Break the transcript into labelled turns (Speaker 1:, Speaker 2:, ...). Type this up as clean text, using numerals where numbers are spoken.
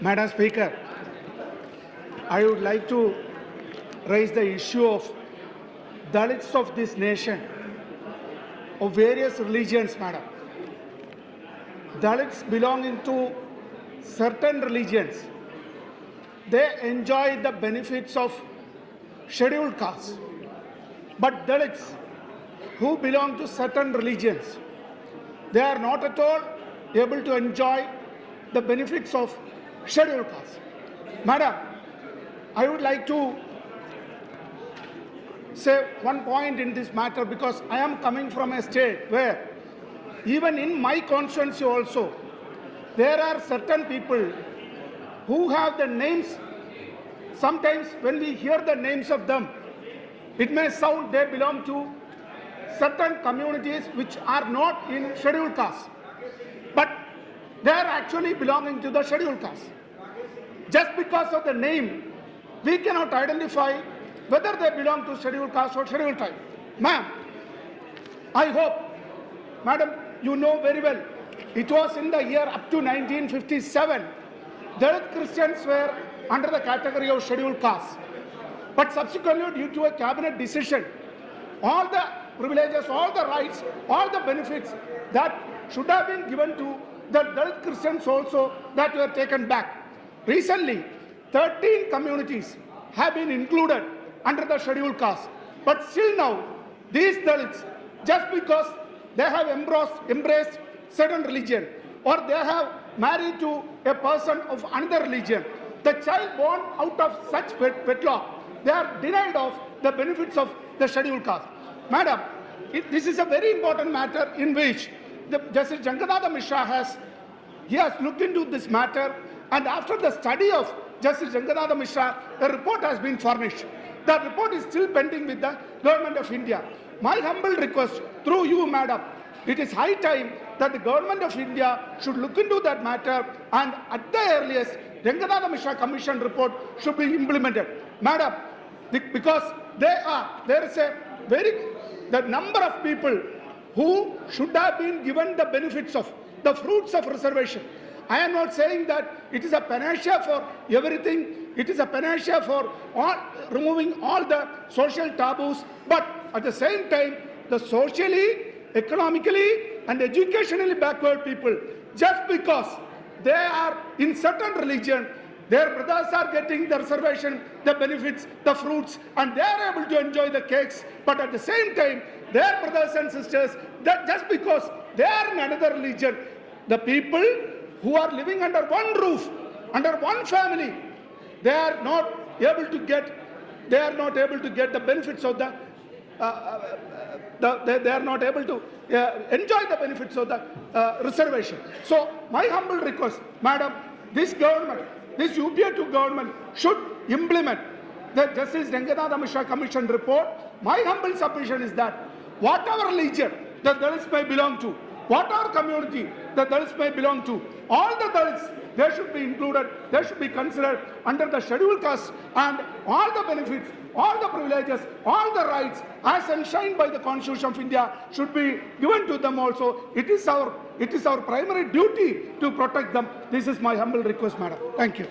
Speaker 1: Madam Speaker, I would like to raise the issue of Dalits of this nation, of various religions, Madam. Dalits belonging to certain religions, they enjoy the benefits of scheduled castes. But Dalits who belong to certain religions, they are not at all able to enjoy the benefits of scheduled castes. Madam, I would like to say one point in this matter because I am coming from a state where even in my constituency also, there are certain people who have the names. Sometimes when we hear the names of them, it may sound they belong to certain communities which are not in scheduled caste, but they are actually belonging to the scheduled caste. Just because of the name, we cannot identify whether they belong to scheduled caste or scheduled tribe. Ma'am, I hope, Madam, you know very well, it was in the year up to 1957, Dalit Christians were under the category of scheduled caste. But subsequently, due to a cabinet decision, all the privileges, all the rights, all the benefits that should have been given to the Dalit Christians also, that were taken back. Recently, 13 communities have been included under the scheduled caste. But still now, these Dalits, just because they have embraced certain religion or they have married to a person of another religion, the child born out of such wedlock, they are denied of the benefits of the scheduled caste. Madam, this is a very important matter in which Justice Jangadada Mishra has looked into this matter, and after the study of Justice Jangadada Mishra, a report has been furnished. The report is still pending with the Government of India. My humble request through you, Madam, it is high time that the Government of India should look into that matter, and at the earliest, Jangadada Mishra Commission report should be implemented. Madam, because there is the number of people who should have been given the benefits of the fruits of reservation. I am not saying that it is a panacea for everything. It is a panacea for removing all the social taboos. But at the same time, the socially, economically, and educationally backward people, just because they are in certain religion, their brothers are getting the reservation, the benefits, the fruits, and they are able to enjoy the cakes. But at the same time, their brothers and sisters, that just because they are in another religion, the people who are living under one roof, under one family, they are not able to get the benefits of they are not able to enjoy the benefits of the reservation. So my humble request, Madam, this government, this UPA2 government should implement the Justice Jangadada Mishra Commission report. My humble submission is that whatever religion the Dalits may belong to, whatever community the Dalits may belong to, all the Dalits, they should be included, they should be considered under the scheduled caste, and all the benefits, all the privileges, all the rights as enshrined by the Constitution of India should be given to them also. It is our primary duty to protect them. This is my humble request, Madam. Thank you.